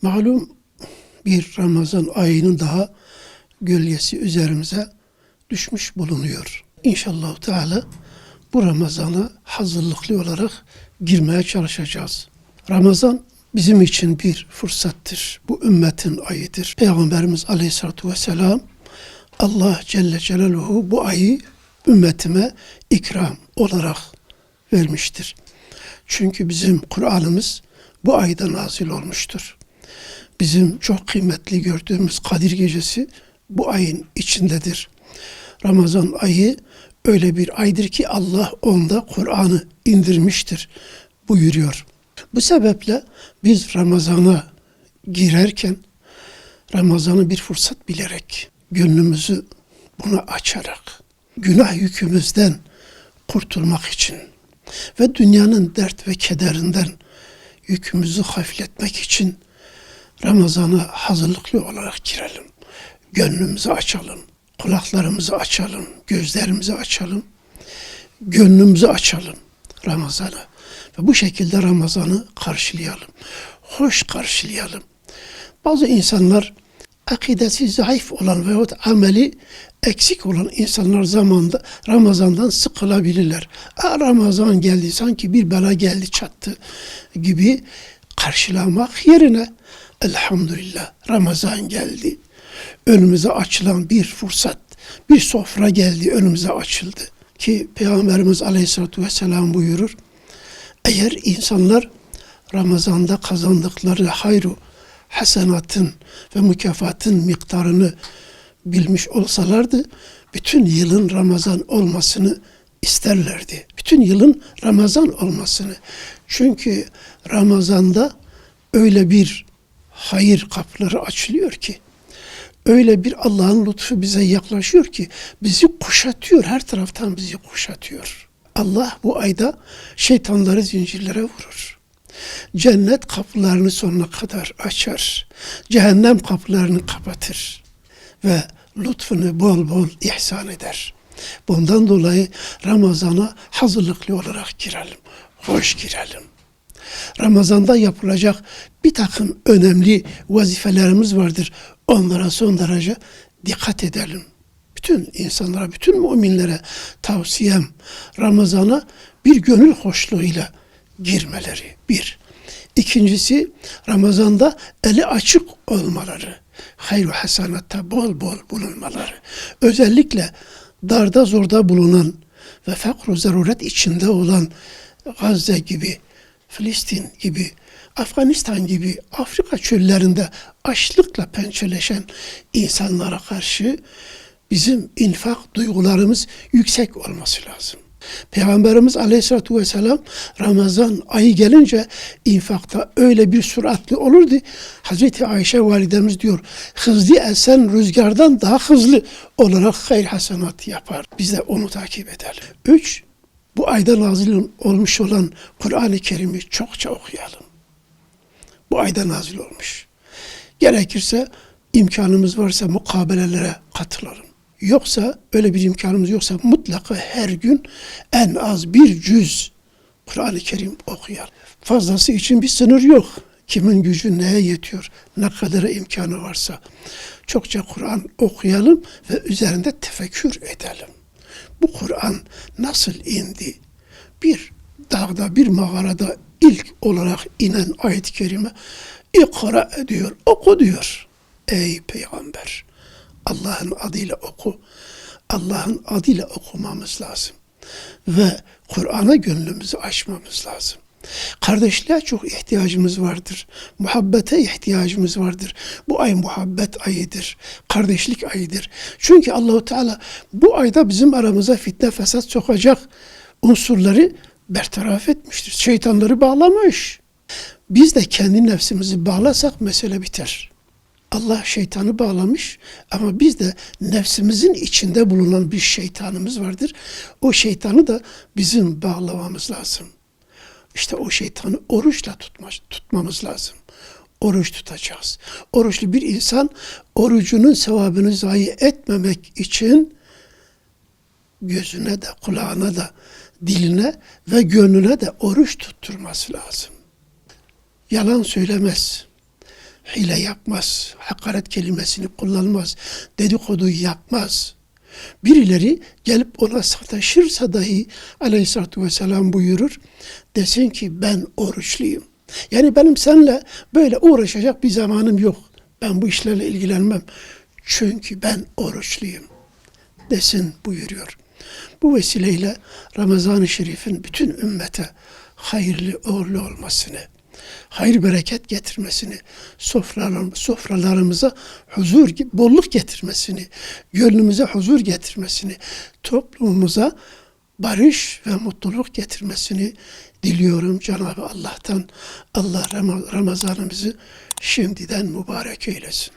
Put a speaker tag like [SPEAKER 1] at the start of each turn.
[SPEAKER 1] Malum bir Ramazan ayının daha gölgesi üzerimize düşmüş bulunuyor. İnşallah Teala bu Ramazan'a hazırlıklı olarak girmeye çalışacağız. Ramazan bizim için bir fırsattır. Bu ümmetin ayıdır. Peygamberimiz Aleyhisselatü Vesselam Allah Celle Celaluhu bu ayı ümmetime ikram olarak vermiştir. Çünkü bizim Kur'an'ımız bu ayda nazil olmuştur. Bizim çok kıymetli gördüğümüz Kadir Gecesi bu ayın içindedir. Ramazan ayı öyle bir aydır ki Allah onda Kur'an'ı indirmiştir buyuruyor. Bu sebeple biz Ramazan'a girerken Ramazan'ı bir fırsat bilerek, gönlümüzü buna açarak, günah yükümüzden kurtulmak için ve dünyanın dert ve kederinden yükümüzü hafifletmek için Ramazan'a hazırlıklı olarak girelim. Gönlümüzü açalım, kulaklarımızı açalım, gözlerimizi açalım, gönlümüzü açalım Ramazan'a. Ve bu şekilde Ramazan'ı karşılayalım. Hoş karşılayalım. Bazı insanlar akidesi zayıf olan veyahut ameli eksik olan insanlar zamanında Ramazan'dan sıkılabilirler. Ramazan geldi, sanki bir bela geldi çattı gibi karşılamak yerine elhamdülillah Ramazan geldi. Önümüze açılan bir fırsat, bir sofra geldi, önümüze açıldı. Ki Peygamberimiz Aleyhisselatü Vesselam buyurur. Eğer insanlar Ramazan'da kazandıkları hayru hasenatın ve mükafatın miktarını bilmiş olsalardı, bütün yılın Ramazan olmasını isterlerdi. Bütün yılın Ramazan olmasını. Çünkü Ramazan'da öyle bir hayır kapıları açılıyor ki, öyle bir Allah'ın lütfu bize yaklaşıyor ki, bizi kuşatıyor, her taraftan bizi kuşatıyor. Allah bu ayda şeytanları zincirlere vurur. Cennet kapılarını sonuna kadar açar. Cehennem kapılarını kapatır. Ve lütfunu bol bol ihsan eder. Bundan dolayı Ramazan'a hazırlıklı olarak girelim. Hoş girelim. Ramazan'da yapılacak bir takım önemli vazifelerimiz vardır. Onlara son derece dikkat edelim. Bütün insanlara, bütün müminlere tavsiyem Ramazan'a bir gönül hoşluğuyla girmeleri. Bir. İkincisi Ramazan'da eli açık olmaları. Hayr-ı hasanatta bol bol bulunmaları. Özellikle darda zorda bulunan ve fakr-ı zaruret içinde olan Gazze gibi, Filistin gibi, Afganistan gibi Afrika çöllerinde açlıkla pençeleşen insanlara karşı bizim infak duygularımız yüksek olması lazım. Peygamberimiz Aleyhisselatü Vesselam Ramazan ayı gelince infakta öyle bir süratli olurdu. Hazreti Ayşe validemiz diyor, hızlı esen rüzgardan daha hızlı olarak hayır hasenat yapar. Biz de onu takip edelim. 3. Bu ayda nazil olmuş olan Kur'an-ı Kerim'i çokça okuyalım. Bu ayda nazil olmuş. Gerekirse imkanımız varsa mukabelelere katılalım. Yoksa öyle bir imkanımız yoksa mutlaka her gün en az bir cüz Kur'an-ı Kerim okuyalım. Fazlası için bir sınır yok. Kimin gücü neye yetiyor, ne kadar imkanı varsa. Çokça Kur'an okuyalım ve üzerinde tefekkür edelim. Bu Kur'an nasıl indi? Bir dağda, bir mağarada ilk olarak inen ayet-i kerime İkra diyor, oku diyor. Ey peygamber! Allah'ın adıyla oku. Allah'ın adıyla okumamız lazım. Ve Kur'an'a gönlümüzü açmamız lazım. Kardeşliğe çok ihtiyacımız vardır. Muhabbete ihtiyacımız vardır. Bu ay muhabbet ayıdır. Kardeşlik ayıdır. Çünkü Allahu Teala bu ayda bizim aramıza fitne fesat sokacak unsurları bertaraf etmiştir. Şeytanları bağlamış. Biz de kendi nefsimizi bağlasak mesele biter. Allah şeytanı bağlamış ama biz de nefsimizin içinde bulunan bir şeytanımız vardır. O şeytanı da bizim bağlamamız lazım. İşte o şeytanı oruçla tutmamız lazım. Oruç tutacağız. Oruçlu bir insan orucunun sevabını zayi etmemek için gözüne de, kulağına da, diline ve gönlüne de oruç tutturması lazım. Yalan söylemez. hile yapmaz, hakaret kelimesini kullanmaz, dedikoduyu yapmaz. Birileri gelip ona sataşırsa dahi aleyhissalatü vesselam buyurur, desin ki ben oruçluyum. Yani benim seninle böyle uğraşacak bir zamanım yok. Ben bu işlerle ilgilenmem. Çünkü ben oruçluyum desin buyuruyor. Bu vesileyle Ramazan-ı Şerif'in bütün ümmete hayırlı uğurlu olmasını, hayır bereket getirmesini, sofralarımıza huzur, bolluk getirmesini, gönlümüze huzur getirmesini, toplumumuza barış ve mutluluk getirmesini diliyorum Cenab-ı Allah'tan. Allah Ramazanımızı şimdiden mübarek eylesin.